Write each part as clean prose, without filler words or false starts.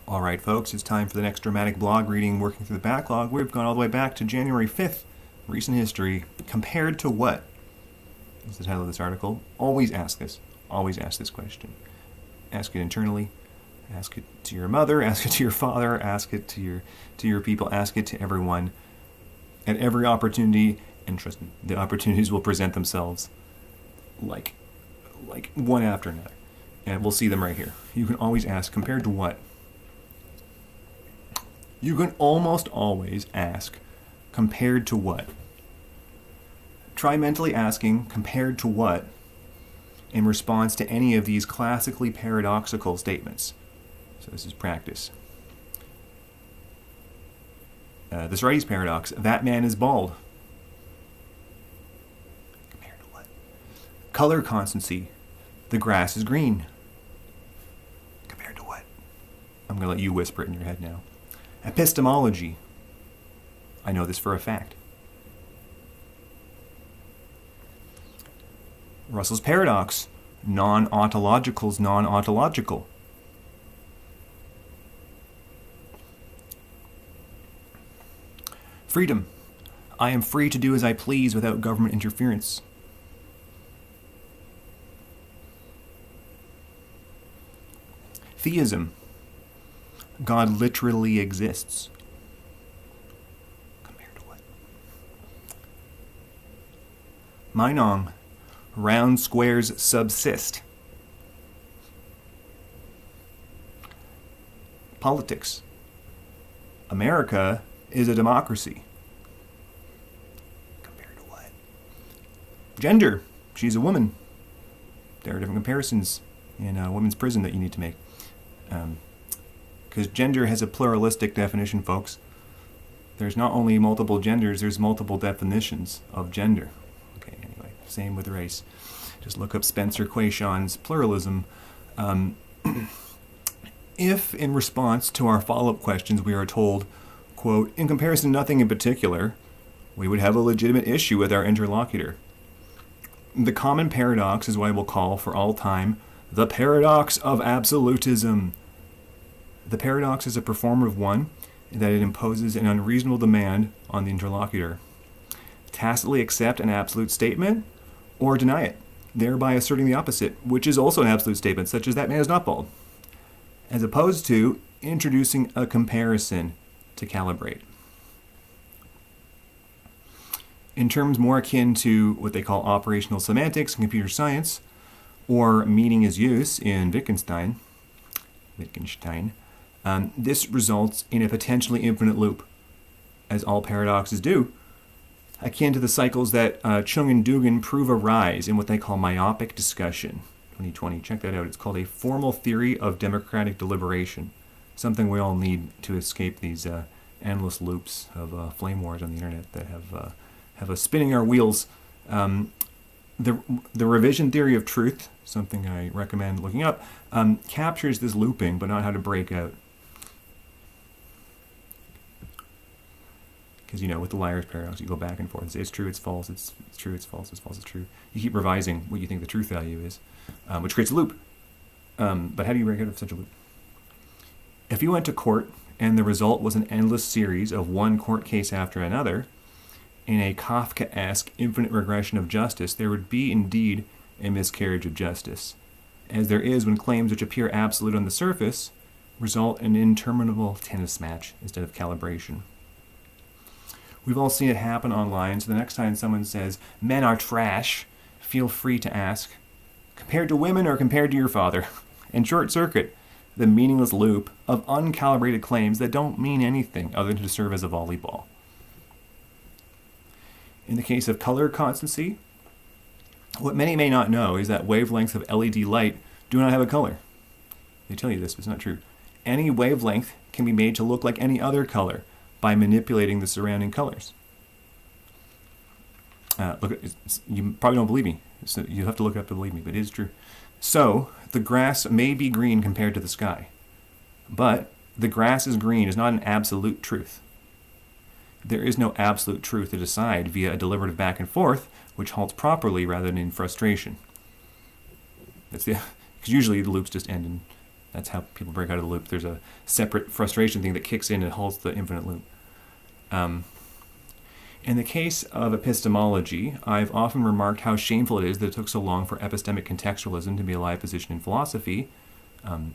All right, folks, it's time for the next dramatic blog reading, working through the backlog. We've gone all the way back to January 5th, recent history. Compared to what? Is the title of this article. Always ask this. Always ask this question. Ask it internally. Ask it to your mother. Ask it to your father. Ask it to your people. Ask it to everyone. At every opportunity, and trust me, the opportunities will present themselves like one after another. And we'll see them right here. You can always ask, compared to what? You can almost always ask, compared to what? Try mentally asking, compared to what, in response to any of these classically paradoxical statements. So this is practice. The Socrates paradox, that man is bald. Compared to what? Color constancy, the grass is green. Compared to what? I'm going to let you whisper it in your head now. Epistemology, I know this for a fact. Russell's paradox, non-ontological's non-ontological. Freedom, I am free to do as I please without government interference. Theism, God literally exists. Compared to what? Meinong, round squares subsist. Politics, America is a democracy. Compared to what? Gender, she's a woman. There are different comparisons in women's prison that you need to make. Because gender has a pluralistic definition, folks. There's not only multiple genders, there's multiple definitions of gender. Okay, anyway, same with race. Just look up Spencer Quaishon's pluralism. If, in response to our follow-up questions, we are told, quote, in comparison to nothing in particular, we would have a legitimate issue with our interlocutor. The common paradox is what I will call, for all time, the paradox of absolutism. The paradox is a performative one in that it imposes an unreasonable demand on the interlocutor. Tacitly accept an absolute statement or deny it, thereby asserting the opposite, which is also an absolute statement, such as that man is not bald, as opposed to introducing a comparison to calibrate. In terms more akin to what they call operational semantics in computer science, or meaning as use in Wittgenstein, this results in a potentially infinite loop, as all paradoxes do, akin to the cycles that Chung and Dugan prove arise in what they call myopic discussion. 2020, check that out. It's called a formal theory of democratic deliberation, something we all need to escape these endless loops of flame wars on the internet that have us spinning our wheels. The revision theory of truth, something I recommend looking up, captures this looping, but not how to break out. Because, with the liar's paradox, you go back and forth and say, it's true, it's false, it's true, it's false, it's false, it's true. You keep revising what you think the truth value is, which creates a loop. But how do you break out of such a loop? If you went to court and the result was an endless series of one court case after another, in a Kafkaesque infinite regression of justice, there would be indeed a miscarriage of justice, as there is when claims which appear absolute on the surface result in an interminable tennis match instead of calibration. We've all seen it happen online, so the next time someone says, men are trash, feel free to ask, compared to women or compared to your father, and short circuit the meaningless loop of uncalibrated claims that don't mean anything other than to serve as a volleyball. In the case of color constancy, what many may not know is that wavelengths of LED light do not have a color. They tell you this, but it's not true. Any wavelength can be made to look like any other color by manipulating the surrounding colors. You probably don't believe me, so you have to look it up to believe me, but it is true. So, the grass may be green compared to the sky, but the grass is green is not an absolute truth. There is no absolute truth to decide via a deliberative back and forth, which halts properly rather than in frustration. Because usually the loops just end in That's how people break out of the loop. There's a separate frustration thing that kicks in and halts the infinite loop. In the case of epistemology, I've often remarked how shameful it is that it took so long for epistemic contextualism to be a live position in philosophy.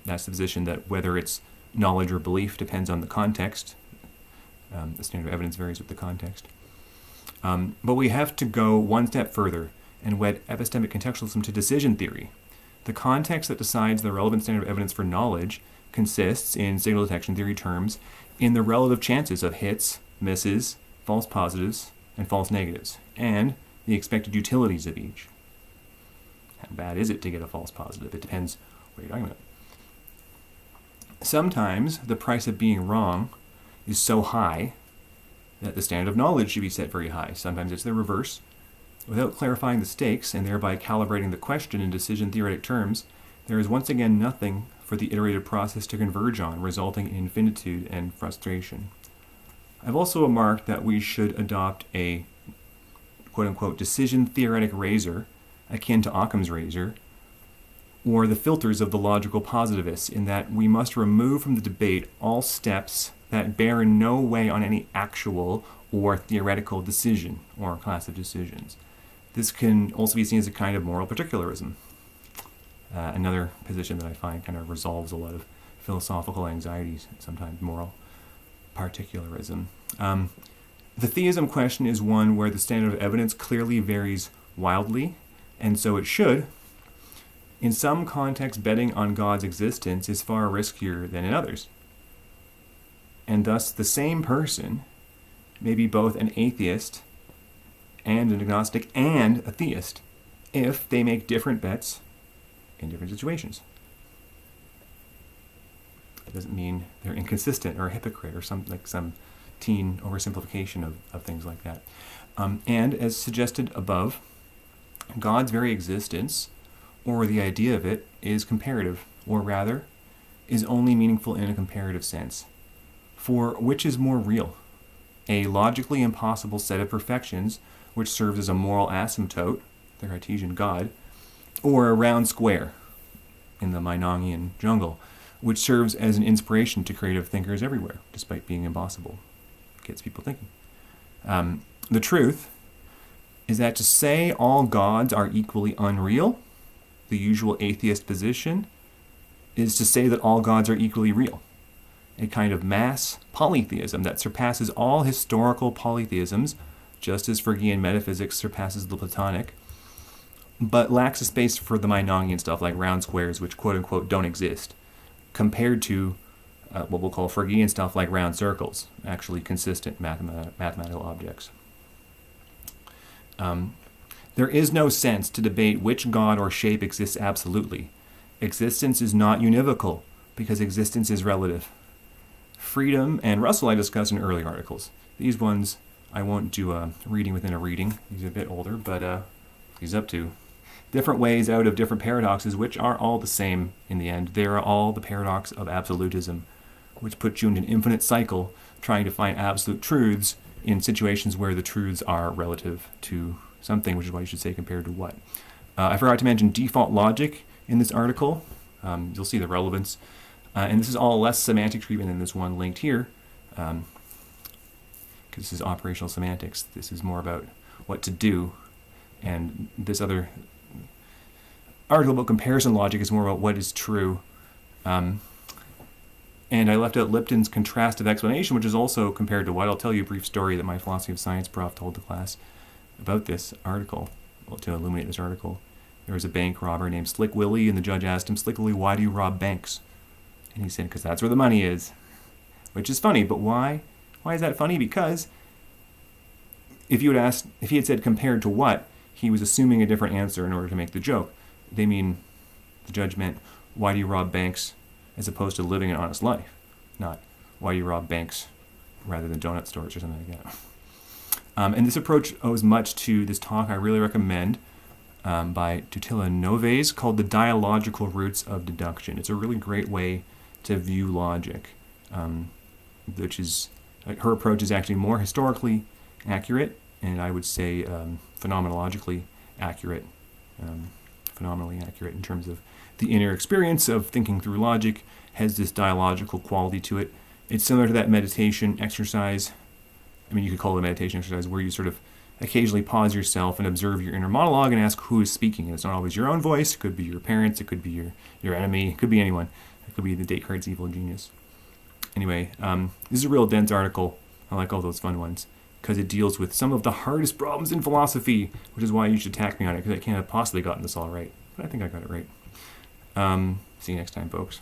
That's the position that whether it's knowledge or belief depends on the context. The standard of evidence varies with the context. But we have to go one step further and wed epistemic contextualism to decision theory. The context that decides the relevant standard of evidence for knowledge consists, in signal detection theory terms, in the relative chances of hits, misses, false positives, and false negatives, and the expected utilities of each. How bad is it to get a false positive? It depends what you're talking about. Sometimes the price of being wrong is so high that the standard of knowledge should be set very high. Sometimes it's the reverse. Without clarifying the stakes and thereby calibrating the question in decision-theoretic terms, there is once again nothing for the iterative process to converge on, resulting in infinitude and frustration. I've also remarked that we should adopt a quote-unquote decision-theoretic razor, akin to Occam's razor, or the filters of the logical positivists, in that we must remove from the debate all steps that bear in no way on any actual or theoretical decision or class of decisions. This can also be seen as a kind of moral particularism. Another position that I find kind of resolves a lot of philosophical anxieties, sometimes moral particularism. The theism question is one where the standard of evidence clearly varies wildly, and so it should. In some contexts, betting on God's existence is far riskier than in others. And thus, the same person may be both an atheist and an agnostic and a theist if they make different bets in different situations. It doesn't mean they're inconsistent or a hypocrite or some teen oversimplification of things like that. And as suggested above, God's very existence, or the idea of it, is comparative, or rather, is only meaningful in a comparative sense. For which is more real? A logically impossible set of perfections which serves as a moral asymptote, the Cartesian God, or a round square in the Meinongian jungle, which serves as an inspiration to creative thinkers everywhere, despite being impossible. Gets people thinking. The truth is that to say all gods are equally unreal, the usual atheist position, is to say that all gods are equally real. A kind of mass polytheism that surpasses all historical polytheisms, just as Phrygian metaphysics surpasses the Platonic, but lacks a space for the Meinongian stuff like round squares, which quote-unquote don't exist, compared to what we'll call Phrygian stuff like round circles, actually consistent mathematical objects. There is no sense to debate which god or shape exists absolutely. Existence is not univocal, because existence is relative. Freedom and Russell I discussed in earlier articles. These ones I won't do a reading within a reading. These are a bit older, but he's up to different ways out of different paradoxes, which are all the same in the end. They are all the paradox of absolutism, which puts you in an infinite cycle trying to find absolute truths in situations where the truths are relative to something, which is why you should say compared to what. I forgot to mention default logic in this article. You'll see the relevance. And this is all less semantic treatment than this one linked here, because this is operational semantics. This is more about what to do. And this other article about comparison logic is more about what is true. And I left out Lipton's contrastive explanation, which is also compared to what. I'll tell you a brief story that my philosophy of science prof told the class about this article, well, to illuminate this article. There was a bank robber named Slick Willie, and the judge asked him, "Slick Willie, why do you rob banks?" And he said, "Because that's where the money is." Which is funny, but why? Why is that funny? Because if he had said compared to what, he was assuming a different answer in order to make the joke. The judge meant, why do you rob banks as opposed to living an honest life? Not, why do you rob banks rather than donut stores or something like that. And this approach owes much to this talk I really recommend by Tutila Noves called The Dialogical Roots of Deduction. It's a really great way to view logic, which is, her approach is actually more historically accurate, and I would say phenomenologically accurate, phenomenally accurate in terms of the inner experience of thinking through logic has this dialogical quality to it. It's similar to that meditation exercise. I mean, you could call it a meditation exercise where you sort of occasionally pause yourself and observe your inner monologue and ask who is speaking. And it's not always your own voice. It could be your parents. It could be your enemy. It could be anyone. It could be the Descartes' evil genius. Anyway, this is a real dense article. I like all those fun ones because it deals with some of the hardest problems in philosophy, which is why you should attack me on it, because I can't have possibly gotten this all right. But I think I got it right. See you next time, folks.